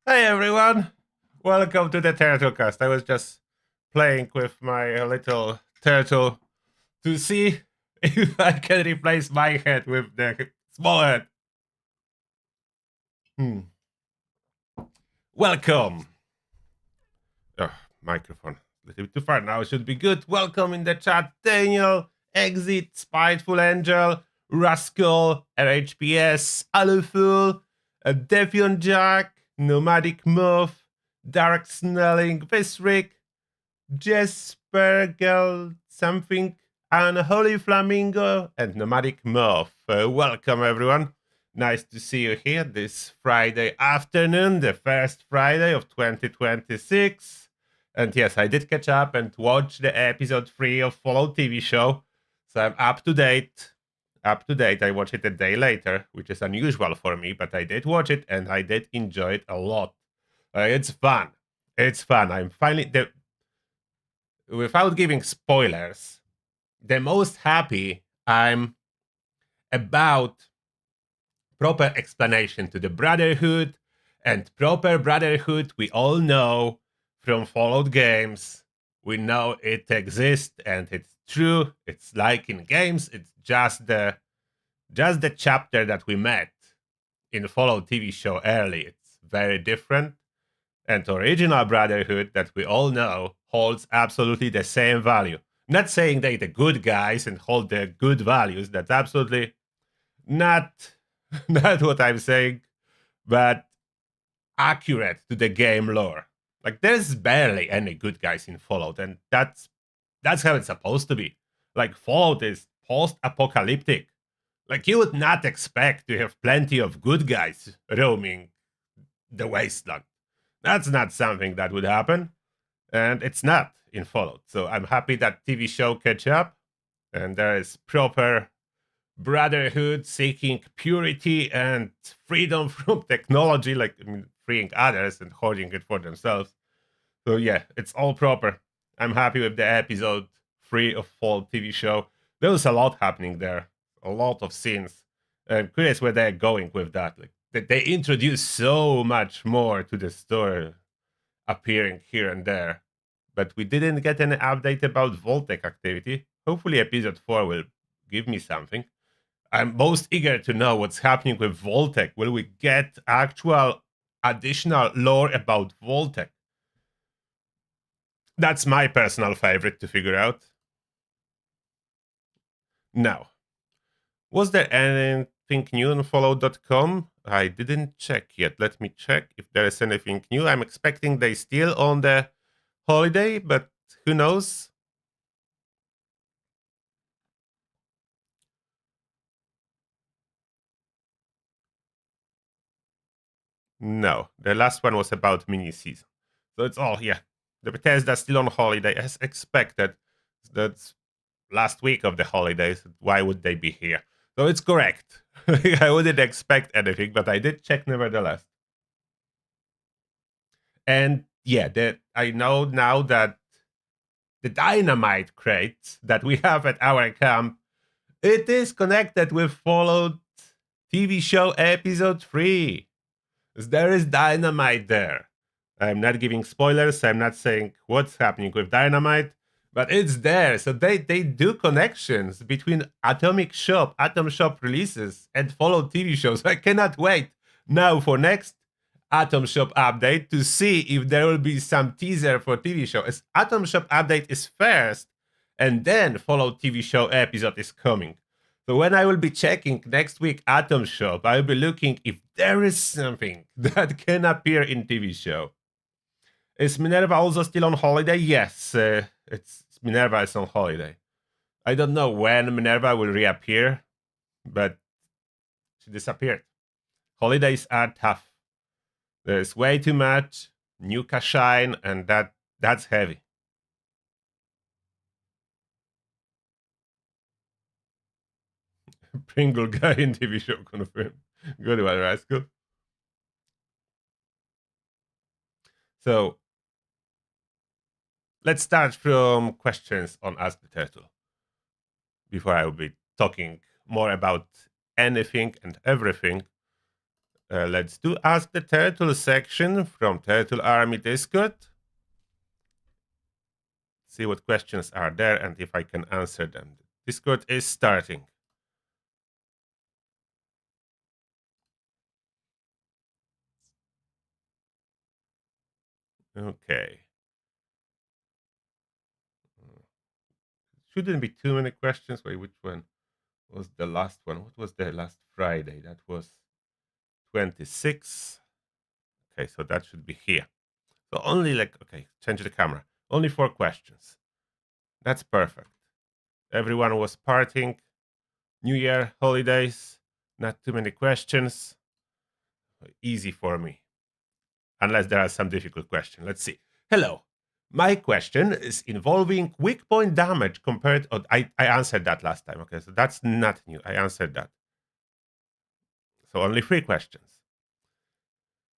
Hey everyone! Welcome to the Turtlecast. I was just playing with my little turtle to see if I can replace my head with the small head. Hmm. Welcome! Oh, microphone. A little bit too far now. Should be good. Welcome in the chat, Daniel, Exit, Spiteful Angel, Rascal, RHPS, Alufool, Defiant Jack, Nomadic Muff, Dark Snelling, Visric, Jespergel something, and Holy Flamingo, and Nomadic Muff. Welcome, everyone. Nice to see you here this Friday afternoon, the first Friday of 2026. And yes, I did catch up and watch the episode 3 of Follow TV show. So I'm up to date. Up to date. I watched it a day later, which is unusual for me, but I did watch it and I did enjoy it a lot. It's fun. It's fun. I'm finally without giving spoilers, the most happy I'm about proper explanation to the Brotherhood, and proper Brotherhood we all know from Fallout games. We know it exists and it's true. It's like in games. It's just the chapter that we met in Fallout TV show early. It's very different. And original Brotherhood that we all know holds absolutely the same value. Not saying they're the good guys and hold the good values. That's absolutely not not what I'm saying, but accurate to the game lore. Like there's barely any good guys in Fallout, and that's how it's supposed to be. Like Fallout is post-apocalyptic. Like you would not expect to have plenty of good guys roaming the wasteland. That's not something that would happen, and it's not in Fallout. So I'm happy that TV show catch up, and there is proper brotherhood seeking purity and freedom from technology, like freeing others and hoarding it for themselves. So yeah, it's all proper. I'm happy with the episode 3 of Fall TV show. There was a lot happening there, a lot of scenes. I'm curious where they're going with that. Like they introduce so much more to the story appearing here and there, but we didn't get any update about Voltec activity. Hopefully, episode 4 will give me something. I'm most eager to know what's happening with Voltec. Will we get actual additional lore about Voltec? That's my personal favorite to figure out. Now, was there anything new on follow.com? I didn't check yet. Let me check if there is anything new. I'm expecting they still on the holiday, but who knows? No, the last one was about mini season. So it's all, yeah. The Bethesda still on holiday as expected. That's last week of the holidays. Why would they be here? So it's correct. I wouldn't expect anything, but I did check nevertheless. And yeah, I know now that the dynamite crate that we have at our camp, it is connected with Fallout TV show episode 3. There is dynamite there. I'm not giving spoilers. I'm not saying what's happening with dynamite, but it's there. So they do connections between Atom Shop releases, and Fallout TV shows. I cannot wait now for next Atom Shop update to see if there will be some teaser for TV show. As Atom Shop update is first, and then Fallout TV show episode is coming. So when I will be checking next week Atom Shop, I'll be looking if there is something that can appear in TV show. Is Minerva also still on holiday? Yes, it's Minerva is on holiday. I don't know when Minerva will reappear, but she disappeared. Holidays are tough. There's way too much new shine, and that's heavy. Pringle guy in TV show confirmed. Good one, Rascal. So let's start from questions on Ask the Turtle before I will be talking more about anything and everything. Let's do Ask the Turtle section from Turtle Army Discord. See what questions are there and if I can answer them. Discord is starting. Okay. Shouldn't be too many questions. Wait, which one was the last one? What was the last Friday? That was 26. Okay, so that should be here. So only okay, change the camera. Only 4 questions. That's perfect. Everyone was partying. New Year, holidays, not too many questions. Easy for me. Unless there are some difficult questions. Let's see. Hello. My question is involving weak point damage compared. I answered that last time. Okay, so that's not new. I answered that. So only 3 questions.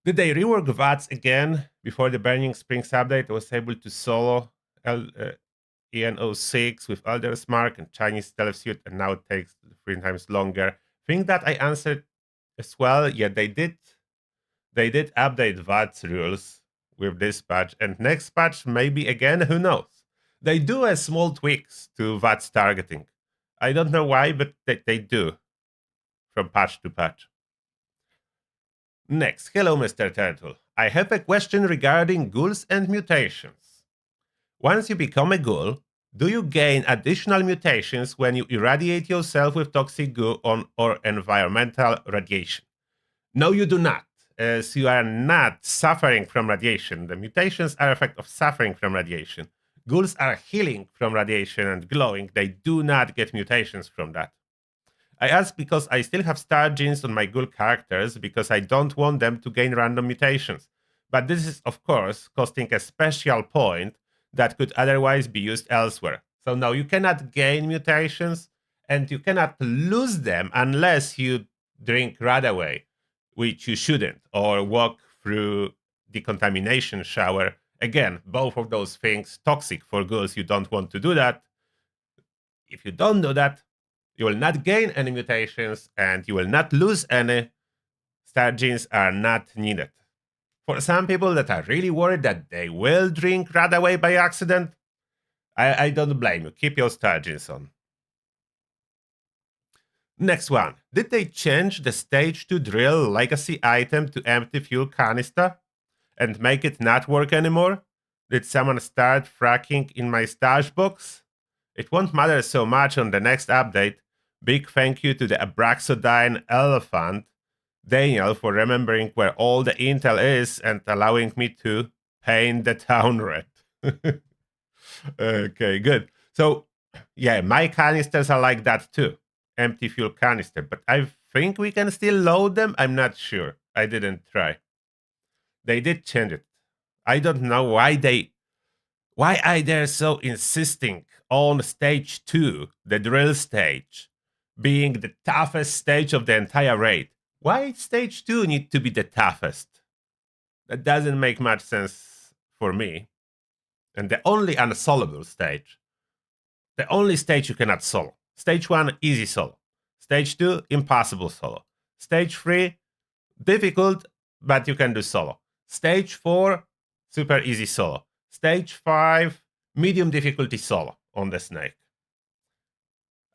Did they rework VATS again before the Burning Springs update? I was able to solo EN06 with Elder's Mark and Chinese Stealth Suit, and now it takes 3 times longer. Think that I answered as well. Yeah, they did update VATS rules with this patch, and next patch maybe again, who knows? They do a small tweaks to VATS targeting. I don't know why, but they do from patch to patch. Next, hello Mr. Turtle. I have a question regarding ghouls and mutations. Once you become a ghoul, do you gain additional mutations when you irradiate yourself with toxic goo or environmental radiation? No, you do not, as you are not suffering from radiation. The mutations are effect of suffering from radiation. Ghouls are healing from radiation and glowing. They do not get mutations from that. I ask because I still have star genes on my ghoul characters because I don't want them to gain random mutations. But this is, of course, costing a special point that could otherwise be used elsewhere. So no, you cannot gain mutations and you cannot lose them unless you drink Radaway, which you shouldn't, or walk through decontamination shower. Again, both of those things toxic for ghouls. You don't want to do that. If you don't do that, you will not gain any mutations and you will not lose any. Star genes are not needed. For some people that are really worried that they will drink Radaway by accident, I don't blame you. Keep your star genes on. Next one. Did they change the stage 2 drill legacy item to empty fuel canister and make it not work anymore? Did someone start fracking in my stash box? It won't matter so much on the next update. Big thank you to the Abraxodine Elephant, Daniel, for remembering where all the intel is and allowing me to paint the town red. Okay, good. So, yeah, my canisters are like that too. Empty fuel canister, but I think we can still load them. I'm not sure. I didn't try. They did change it. I don't know why are they so insisting on stage 2, the drill stage, being the toughest stage of the entire raid. Why stage 2 need to be the toughest? That doesn't make much sense for me. And the only unsolvable stage, the only stage you cannot solo. Stage 1, easy solo. Stage 2, impossible solo. Stage 3, difficult, but you can do solo. Stage 4, super easy solo. Stage 5, medium difficulty solo on the snake.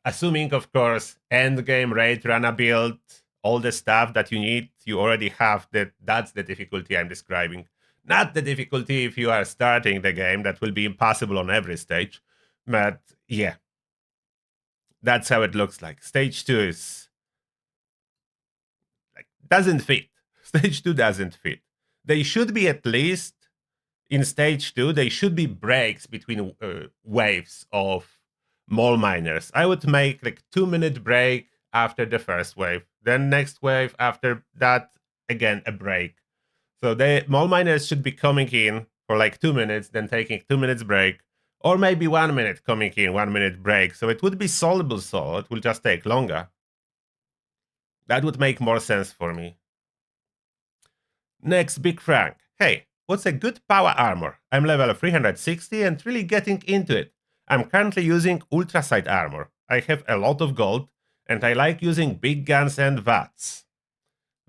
Assuming, of course, endgame raid, rana build, all the stuff that you need, you already have that. That's the difficulty I'm describing. Not the difficulty if you are starting the game. That will be impossible on every stage. But yeah, that's how it looks like. Stage 2 is doesn't fit. Stage 2 doesn't fit. They should be at least in stage 2. They should be breaks between waves of mole miners. I would make 2-minute break after the first wave, then next wave after that, again a break. So the mole miners should be coming in for 2 minutes, then taking 2 minutes break, or maybe 1 minute coming in, 1 minute break. So it would be solvable solo. It will just take longer. That would make more sense for me. Next, Big Frank. Hey, what's a good power armor? I'm level 360 and really getting into it. I'm currently using ultrasight armor. I have a lot of gold, and I like using big guns and VATS.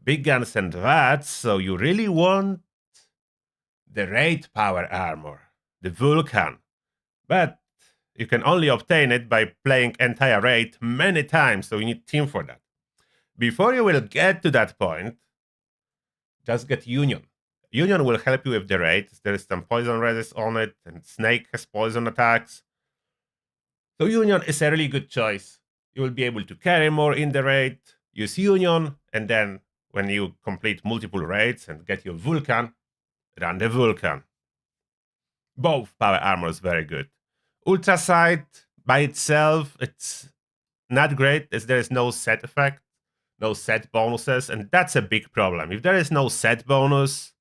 big guns and VATs, so you really want the raid power armor, the Vulcan. But you can only obtain it by playing entire raid many times, so you need team for that. Before you will get to that point, just get Union. Union will help you with the raid. There is some poison resist on it, and Snake has poison attacks. So Union is a really good choice. You will be able to carry more in the raid, use Union, and then when you complete multiple raids and get your Vulcan, run the Vulcan. Both power armors very good. Ultra Sight by itself, it's not great as there is no set effect, no set bonuses, and that's a big problem. If there is no set bonus,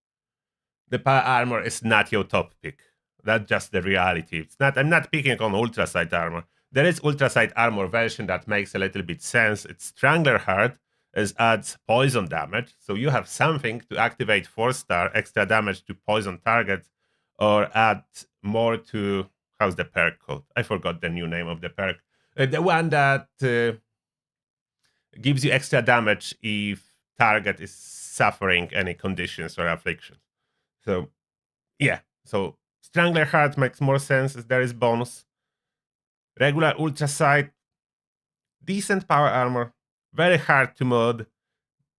the power armor is not your top pick. That's just the reality. It's not. I'm not picking on Ultra Sight armor. There is Ultra Sight armor version that makes a little bit sense. It's Strangler Heart, as adds poison damage, so you have something to activate 4-star extra damage to poison targets, or add more to how's the perk called? I forgot the new name of the perk. The one that gives you extra damage if target is suffering any conditions or afflictions. So yeah, so Strangler Heart makes more sense as there is bonus. Regular Ultra Sight, decent power armor, very hard to mod.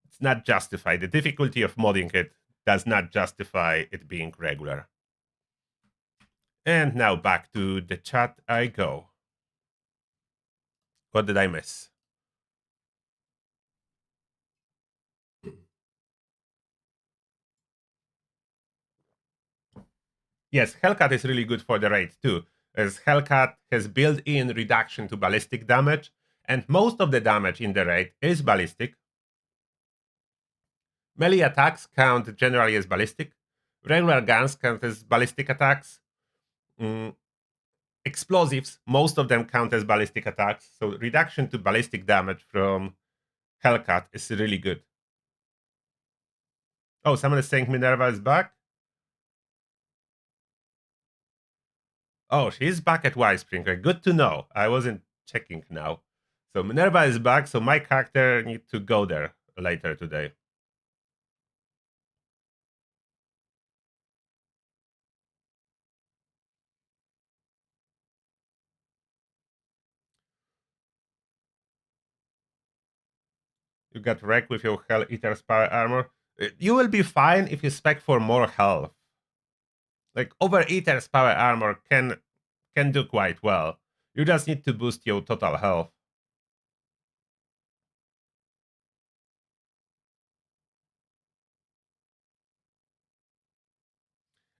It's not justified. The difficulty of modding it does not justify it being regular. And now back to the chat I go. What did I miss? Yes, Hellcat is really good for the raid too, as Hellcat has built-in reduction to ballistic damage, and most of the damage in the raid is ballistic. Melee attacks count generally as ballistic. Regular guns count as ballistic attacks. Explosives, most of them count as ballistic attacks. So reduction to ballistic damage from Hellcat is really good. Oh, someone is saying Minerva is back? Oh, she's back at Wispringer. Good to know. I wasn't checking now. So Minerva is back, so my character need to go there later today. You got wrecked with your Hell Eater's power armor. You will be fine if you spec for more health. Like Overeater's power armor can do quite well. You just need to boost your total health.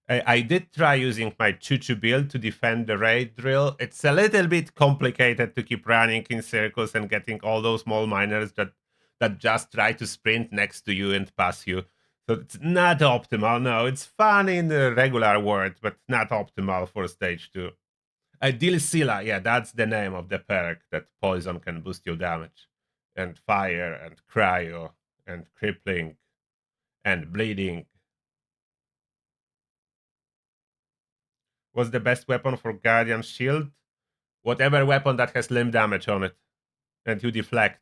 I did try using my Choo-Choo build to defend the raid drill. It's a little bit complicated to keep running in circles and getting all those mole miners that just try to sprint next to you and pass you. So it's not optimal. No, it's fun in the regular world, but not optimal for stage 2. Dilsila, yeah, that's the name of the perk that poison can boost your damage. And fire, and cryo, and crippling, and bleeding. What's the best weapon for Guardian Shield? Whatever weapon that has limb damage on it. And you deflect.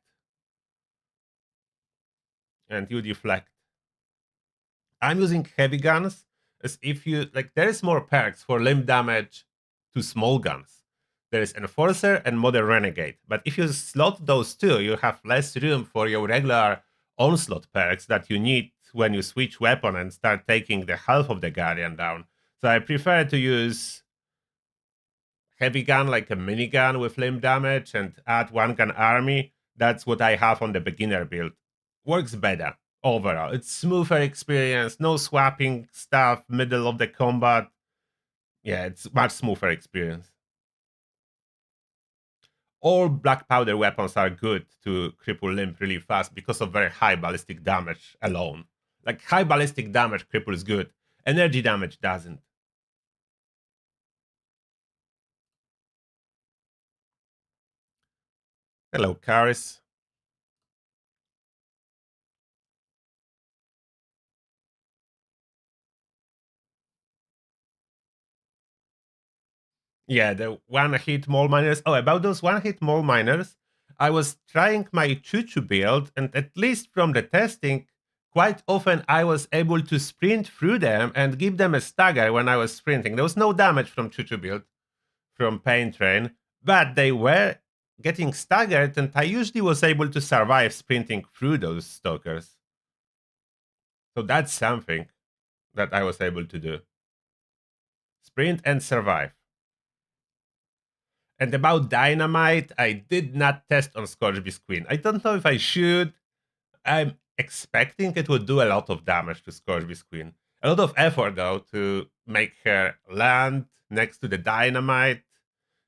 And you deflect. I'm using heavy guns as if you like there is more perks for limb damage to small guns. There is Enforcer and Modern Renegade. But if you slot those two, you have less room for your regular onslaught perks that you need when you switch weapon and start taking the health of the Guardian down. So I prefer to use heavy gun like a minigun with limb damage and add one gun army. That's what I have on the beginner build. Works better overall. It's smoother experience, no swapping stuff middle of the combat. Yeah, it's much smoother experience. All black powder weapons are good to cripple limb really fast because of very high ballistic damage alone. Like high ballistic damage cripples good, energy damage doesn't. Hello, Karis. Yeah, the one-hit mole miners. Oh, about those one-hit mole miners, I was trying my Choo-Choo build, and at least from the testing, quite often I was able to sprint through them and give them a stagger when I was sprinting. There was no damage from Choo build, from Pain Train, but they were getting staggered, and I usually was able to survive sprinting through those stalkers. So that's something that I was able to do. Sprint and survive. And about Dynamite, I did not test on Scorchbee's Queen. I don't know if I should. I'm expecting it would do a lot of damage to Scorchbee's Queen. A lot of effort, though, to make her land next to the Dynamite,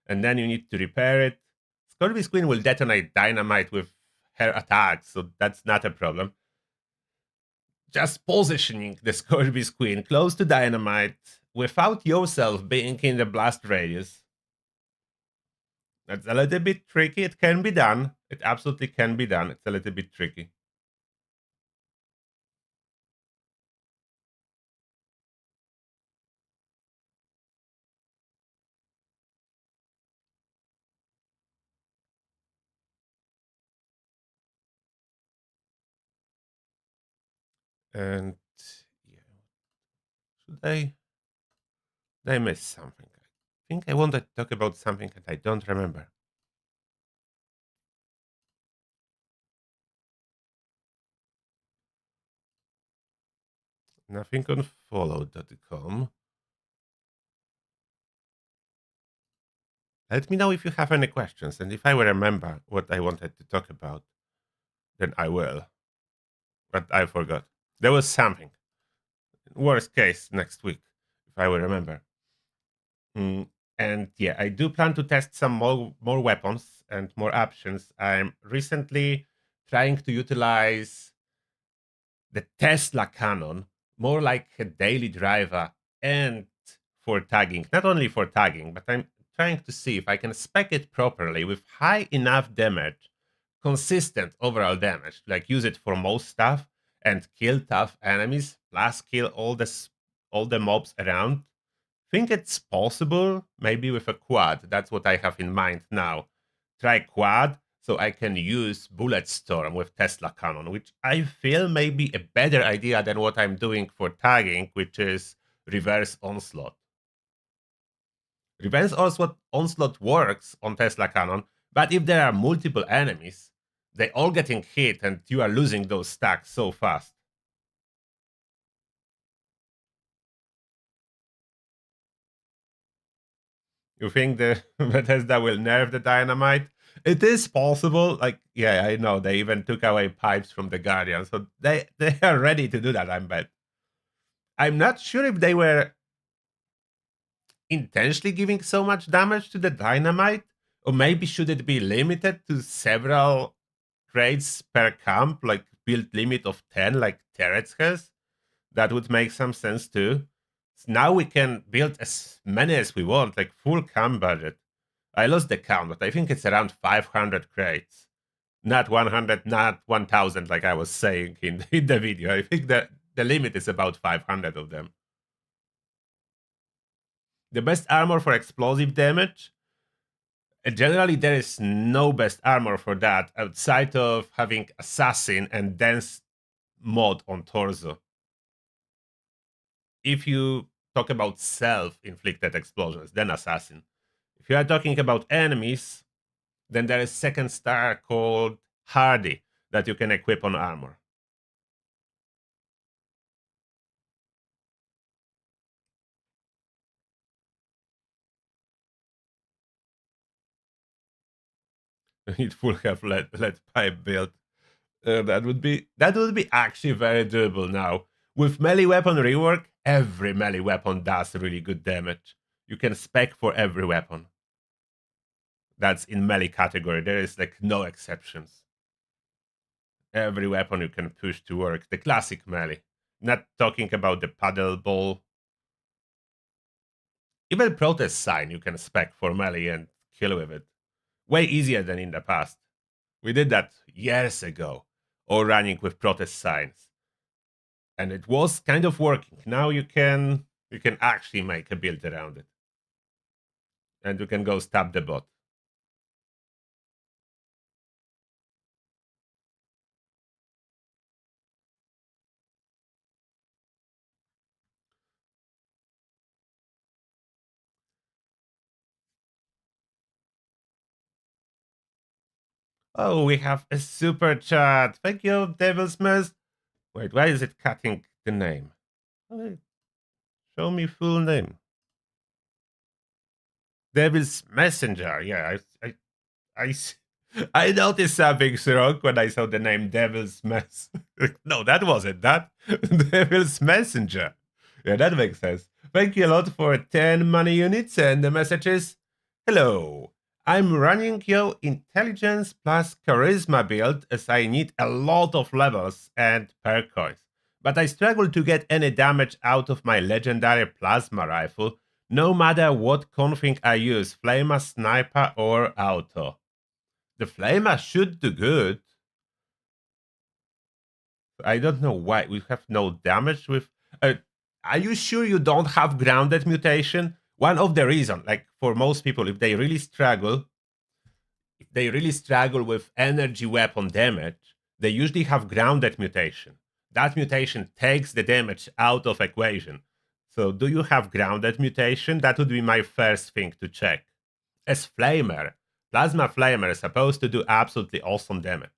and then you need to repair it. Scorchbee's Queen will detonate Dynamite with her attack, so that's not a problem. Just positioning the Scorchbee's Queen close to Dynamite without yourself being in the blast radius. That's a little bit tricky. It can be done. It absolutely can be done. It's a little bit tricky. And yeah, should I? Did I miss something? I think I wanted to talk about something that I don't remember. Nothing on follow.com. Let me know if you have any questions, and if I will remember what I wanted to talk about, then I will. But I forgot. There was something. Worst case, next week, if I will remember. Mm, and yeah, I do plan to test some more weapons and more options. I'm recently trying to utilize the Tesla cannon more like a daily driver and for tagging. Not only for tagging, but I'm trying to see if I can spec it properly with high enough damage, consistent overall damage, like use it for most stuff and kill tough enemies, plus kill all the mobs around. Think it's possible, maybe with a quad. That's what I have in mind now. Try quad so I can use Bullet Storm with Tesla Cannon, which I feel may be a better idea than what I'm doing for tagging, which is Reverse Onslaught. Reverse Onslaught works on Tesla Cannon, but if there are multiple enemies, they all getting hit and you are losing those stacks so fast. You think the Bethesda will nerf the dynamite? It is possible. Like, yeah, I know they even took away pipes from the Guardian, so they are ready to do that. I bet. I'm not sure if they were intentionally giving so much damage to the dynamite, or maybe should it be limited to several crates per camp, like build limit of 10, like Turrets has. That would make some sense too. So now we can build as many as we want, like full camp budget. I lost the count, but I think it's around 500 crates. Not 100, not 1000, like I was saying in the video. I think that the limit is about 500 of them. The best armor for explosive damage. Generally, there is no best armor for that outside of having Assassin and Dense mod on Torso. If you talk about self-inflicted explosions, then Assassin. If you are talking about enemies, then there is second star called Hardy that you can equip on armor. It will have lead pipe build. That would be actually very doable now. With melee weapon rework, every melee weapon does really good damage. You can spec for every weapon. That's in melee category. There is like no exceptions. Every weapon you can push to work. The classic melee. Not talking about the paddle ball. Even protest sign you can spec for melee and kill with it. Way easier than in the past. We did that years ago, all running with protest signs. And it was kind of working. Now you can actually make a build around it. And you can go stab the bot. Oh, we have a super chat. Thank you, Devil's Mess. Wait, why is it cutting the name? Wait, show me full name. Devil's Messenger. Yeah, I, s- I noticed something wrong when I saw the name Devil's Mess. No, that wasn't that. Devil's Messenger. Yeah, that makes sense. Thank you a lot for 10 money units, and the message is hello. I'm running your intelligence plus charisma build as I need a lot of levels and perk coins. But I struggle to get any damage out of my legendary plasma rifle, no matter what config I use, Flamer, Sniper, or Auto. The Flamer should do good. I don't know why we have no damage with. Uh, are you sure you don't have grounded mutation? One of the reason, like for most people, if they really struggle with energy weapon damage, they usually have grounded mutation. That mutation takes the damage out of equation. So, do you have grounded mutation? That would be my first thing to check. As Flamer, Plasma Flamer is supposed to do absolutely awesome damage.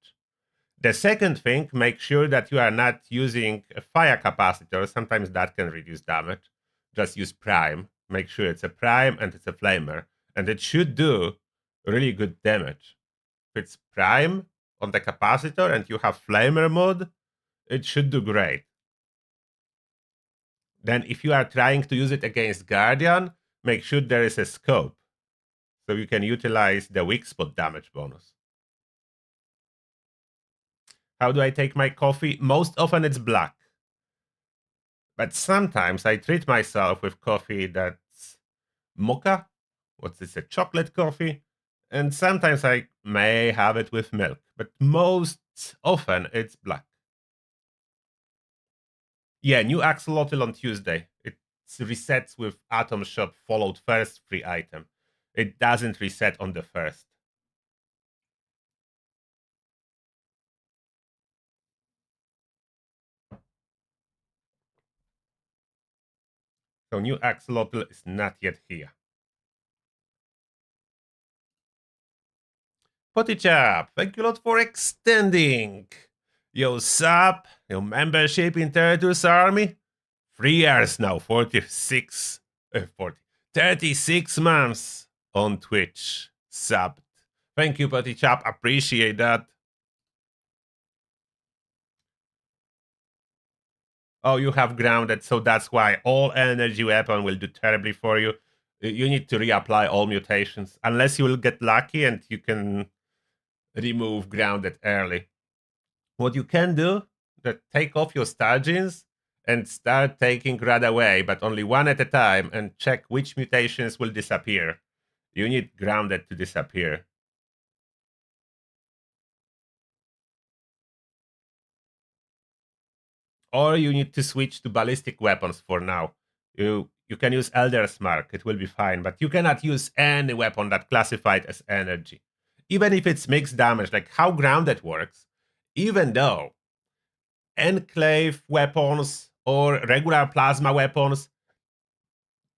The second thing, make sure that you are not using a fire capacitor. Sometimes that can reduce damage. Just use prime. Make sure it's a prime and it's a flamer. And it should do really good damage. If it's prime on the capacitor and you have flamer mode, it should do great. Then if you are trying to use it against Guardian, make sure there is a scope. So you can utilize the weak spot damage bonus. How do I take my coffee? Most often it's black. But sometimes I treat myself with coffee that's mocha. What's this? A chocolate coffee. And sometimes I may have it with milk, but most often it's black. Yeah, new axolotl on Tuesday. It resets with Atom Shop followed first free item. It doesn't reset on the first. So new axolotl is not yet here. Potichap, thank you a lot for extending your sub, your membership in Territor's Army. 3 years now, 46, 40, 36 months on Twitch subbed. Thank you, Potichap, appreciate that. Oh, you have grounded, so that's why all energy weapon will do terribly for you. You need to reapply all mutations, unless you will get lucky and you can remove grounded early. What you can do, that take off your star genes and start taking grad away, but only one at a time, and check which mutations will disappear. You need grounded to disappear. Or you need to switch to ballistic weapons for now. You can use Elder's Mark, it will be fine, but you cannot use any weapon that classified as energy. Even if it's mixed damage, like how grounded works, even though enclave weapons or regular plasma weapons,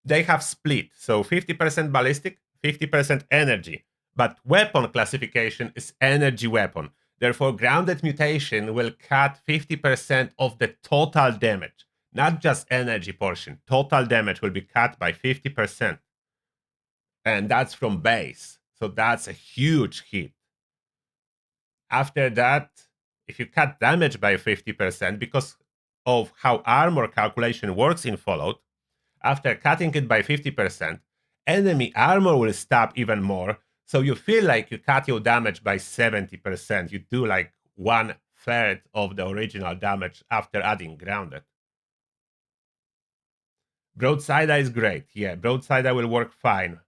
they have split. So 50% ballistic, 50% energy. But weapon classification is energy weapon. Therefore, grounded mutation will cut 50% of the total damage, not just energy portion. Total damage will be cut by 50%. And that's from base. So that's a huge hit. After that, if you cut damage by 50%, because of how armor calculation works in Fallout, after cutting it by 50%, enemy armor will stop even more. So you feel like you cut your damage by 70%. You do like 1/3 of the original damage after adding grounded. Broadside is great. Yeah, broadside will work fine.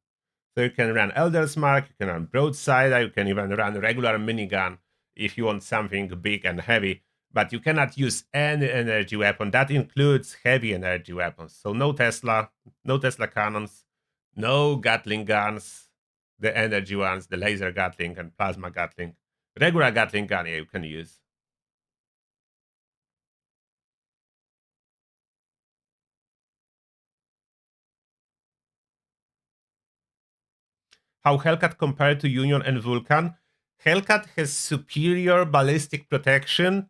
So you can run Elder's Mark, you can run broadside, you can even run regular minigun if you want something big and heavy. But you cannot use any energy weapon. That includes heavy energy weapons. So no Tesla, no Tesla cannons, no Gatling guns, the energy ones, the laser Gatling and plasma Gatling. Regular Gatling gun, yeah, you can use. How Hellcat compared to Union and Vulcan? Hellcat has superior ballistic protection.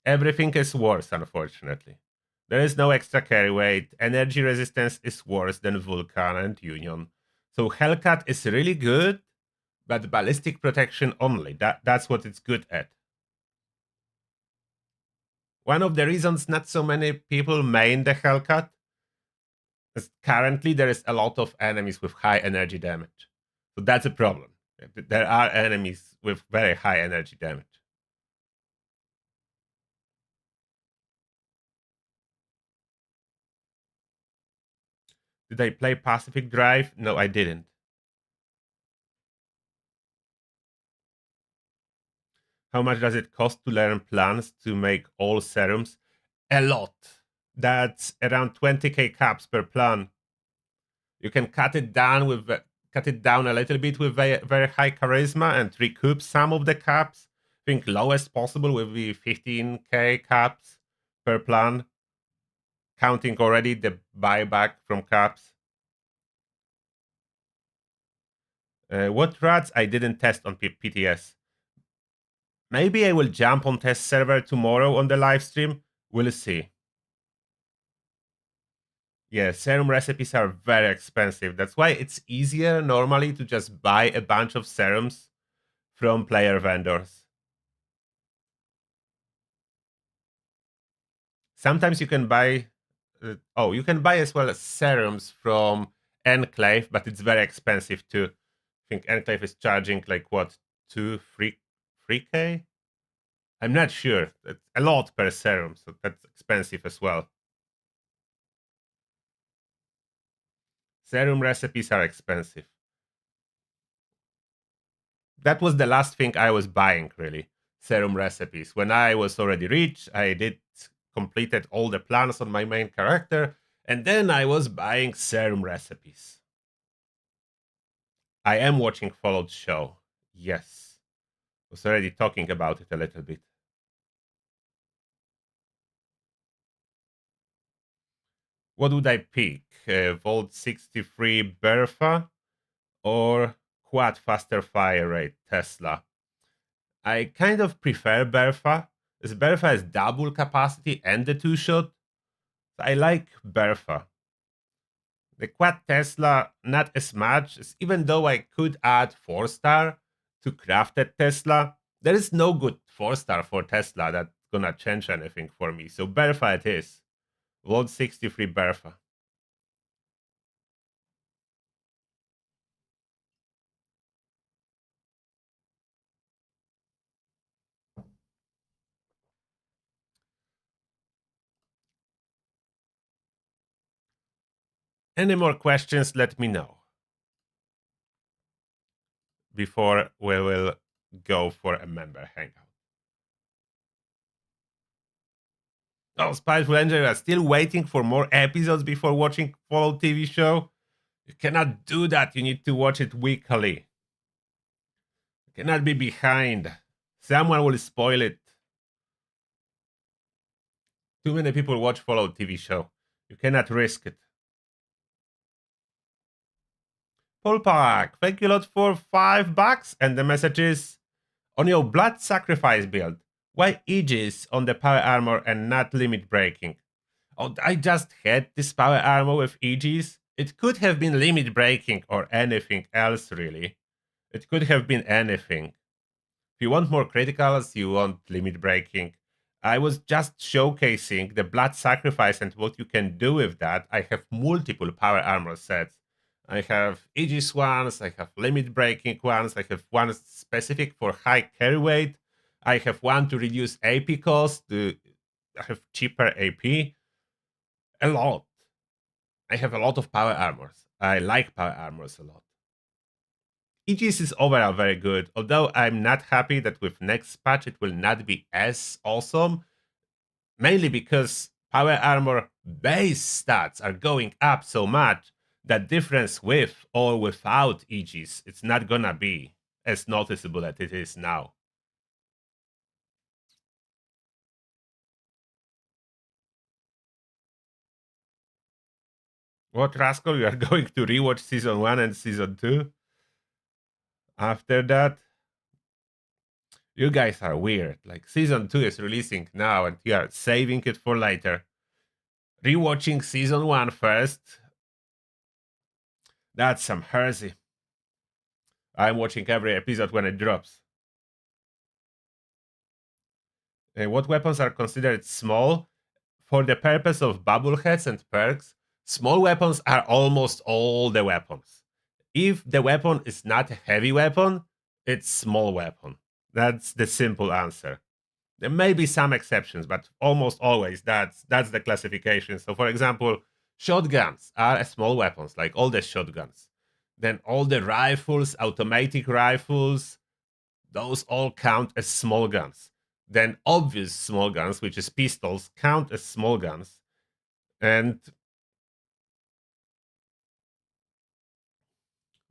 Everything is worse, unfortunately. There is no extra carry weight. Energy resistance is worse than Vulcan and Union. So Hellcat is really good, but ballistic protection only. That's what it's good at. One of the reasons not so many people main the Hellcat is currently there is a lot of enemies with high energy damage. So that's a problem. There are enemies with very high energy damage. Did I play Pacific Drive? No, I didn't. How much does it cost to learn plans to make all serums? A lot. That's around 20k caps per plan. You can cut it down a little bit with very high charisma and recoup some of the caps. I think lowest possible will be 15k caps per plan, counting already the buyback from caps. What rats I didn't test on PTS? Maybe I will jump on test server tomorrow on the live stream. We'll see. Yeah, serum recipes are very expensive. That's why it's easier normally to just buy a bunch of serums from player vendors. Sometimes you can buy, you can buy as well as serums from Enclave, but it's very expensive too. I think Enclave is charging like what, 3k? I'm not sure. That's a lot per serum, so that's expensive as well. Serum recipes are expensive. That was the last thing I was buying, really. Serum recipes. When I was already rich, I did completed all the plans on my main character, and then I was buying serum recipes. I am watching Fallout show. Yes. Was already talking about it a little bit. What would I pick? Volt 63 Bertha or quad faster fire rate Tesla? I kind of prefer Bertha, as Bertha has double capacity and the two shot. I like Bertha. The quad Tesla, not as much, as even though I could add 4-star to crafted Tesla, there is no good 4-star for Tesla that's gonna change anything for me. So Bertha it is. Volt 63 Bertha. Any more questions, let me know before we will go for a member hangout. Oh, Spice Ranger, you are still waiting for more episodes before watching Fallout TV show? You cannot do that. You need to watch it weekly. You cannot be behind. Someone will spoil it. Too many people watch Fallout TV show. You cannot risk it. Paul Park, thank you a lot for $5. And the message is on your blood sacrifice build. Why Aegis on the power armor and not limit breaking? Oh, I just had this power armor with Aegis. It could have been limit breaking or anything else, really. It could have been anything. If you want more criticals, you want limit breaking. I was just showcasing the blood sacrifice and what you can do with that. I have multiple power armor sets. I have Aegis ones, I have limit breaking ones, I have one specific for high carry weight. I have one to reduce AP cost, to have cheaper AP. A lot. I have a lot of power armors. I like power armors a lot. Aegis is overall very good, although I'm not happy that with next patch it will not be as awesome, mainly because power armor base stats are going up so much that difference with or without Aegis, it's not gonna be as noticeable as it is now. What, Rascal? You are going to rewatch season 1 and season 2 after that? You guys are weird. Like season 2 is releasing now and you are saving it for later. Rewatching season 1 first. That's some heresy. I'm watching every episode when it drops. What weapons are considered small? For the purpose of bubbleheads and perks, small weapons are almost all the weapons. If the weapon is not a heavy weapon, it's small weapon. That's the simple answer. There may be some exceptions, but almost always that's the classification. So, for example, shotguns are small weapons, like all the shotguns. Then all the rifles, automatic rifles, those all count as small guns. Then obvious small guns, which is pistols, count as small guns. And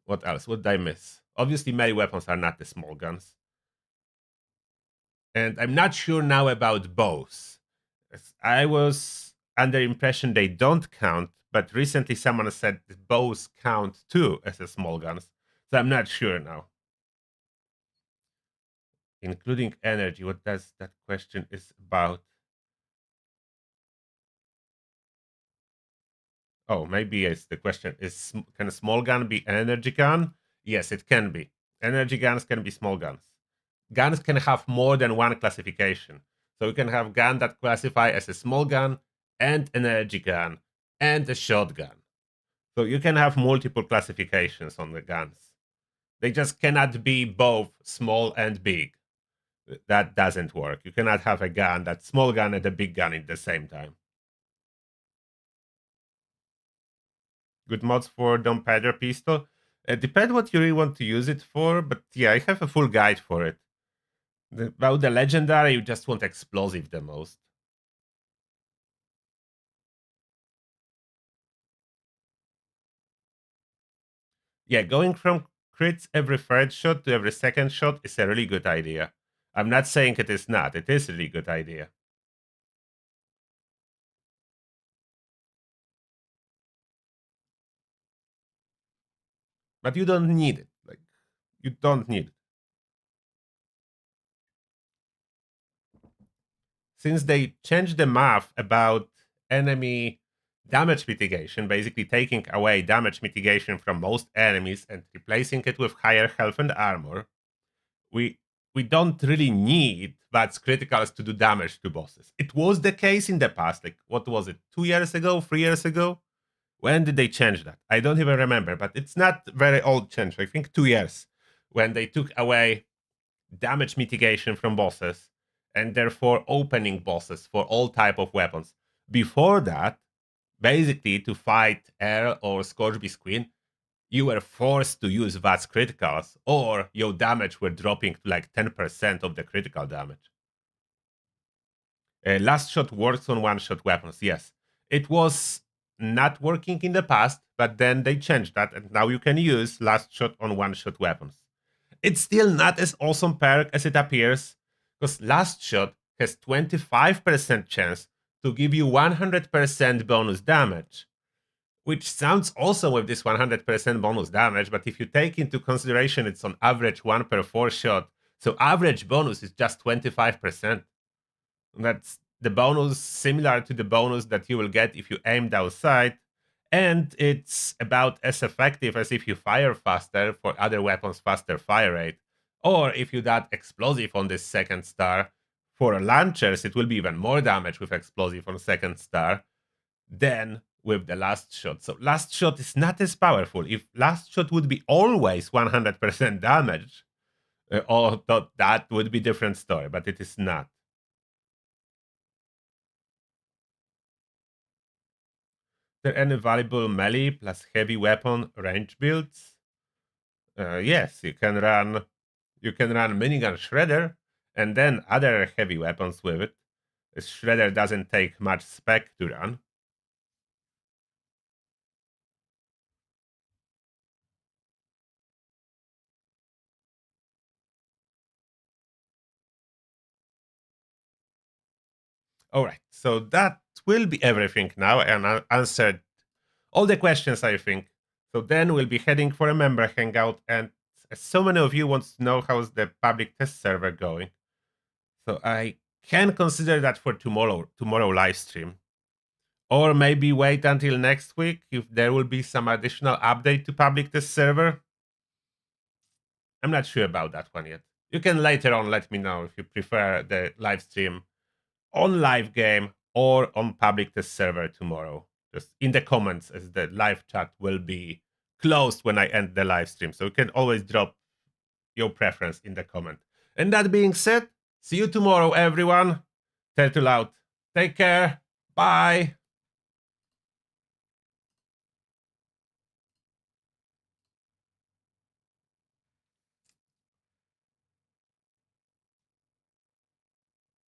what else? What did I miss? Obviously, melee weapons are not the small guns. And I'm not sure now about bows. I was under impression they don't count, but recently someone said that bows count too as a small guns. So I'm not sure now. Including energy, what does that question is about? Oh, maybe it's the question is can a small gun be an energy gun? Yes, it can be. Energy guns can be small guns. Guns can have more than one classification. So you can have gun that classify as a small gun and an energy gun and a shotgun. So you can have multiple classifications on the guns. They just cannot be both small and big. That doesn't work. You cannot have a gun that's small gun and a big gun at the same time. Good mods for Dompeder pistol. Depends what you really want to use it for, but yeah, I have a full guide for it. About the legendary, you just want explosive the most. Yeah, going from crits every third shot to every second shot is a really good idea. I'm not saying it is not. It is a really good idea. But you don't need it. Like you don't need it. Since they changed the math about enemy damage mitigation, basically taking away damage mitigation from most enemies and replacing it with higher health and armor, we we don't really need VATS criticals to do damage to bosses. It was the case in the past. Like what was it, 2 years ago, 3 years ago? When did they change that? I don't even remember, but it's not very old change. I think 2 years when they took away damage mitigation from bosses and therefore opening bosses for all type of weapons. Before that, basically to fight air or Scorchbeast Queen, you were forced to use VATS criticals or your damage were dropping to like 10% of the critical damage. Last shot works on one shot weapons, yes. It was not working in the past, but then they changed that and now you can use last shot on one shot weapons. It's still not as awesome perk as it appears, because last shot has 25% chance to give you 100% bonus damage, which sounds awesome with this 100% bonus damage, but if you take into consideration it's on average 1 per 4 shot, so average bonus is just 25%. That's the bonus similar to the bonus that you will get if you aim down sight, and it's about as effective as if you fire faster for other weapons faster fire rate, or if you add explosive on this second star. For launchers, it will be even more damage with explosive on second star than with the last shot. So last shot is not as powerful. If last shot would be always 100% damage, that would be different story, but it is not. There any valuable melee plus heavy weapon range builds? Yes, you can run minigun shredder and then other heavy weapons with it. Shredder doesn't take much spec to run. All right, so that will be everything now, and I answered all the questions, I think. So then we'll be heading for a member hangout, and so many of you want to know how's the public test server going. So I can consider that for tomorrow live stream. Or maybe wait until next week if there will be some additional update to public test server. I'm not sure about that one yet. You can later on let me know if you prefer the live stream on live game or on public test server tomorrow. Just in the comments, as the live chat will be closed when I end the live stream. So you can always drop your preference in the comment. And that being said, see you tomorrow, everyone. Turtle out. Take care. Bye.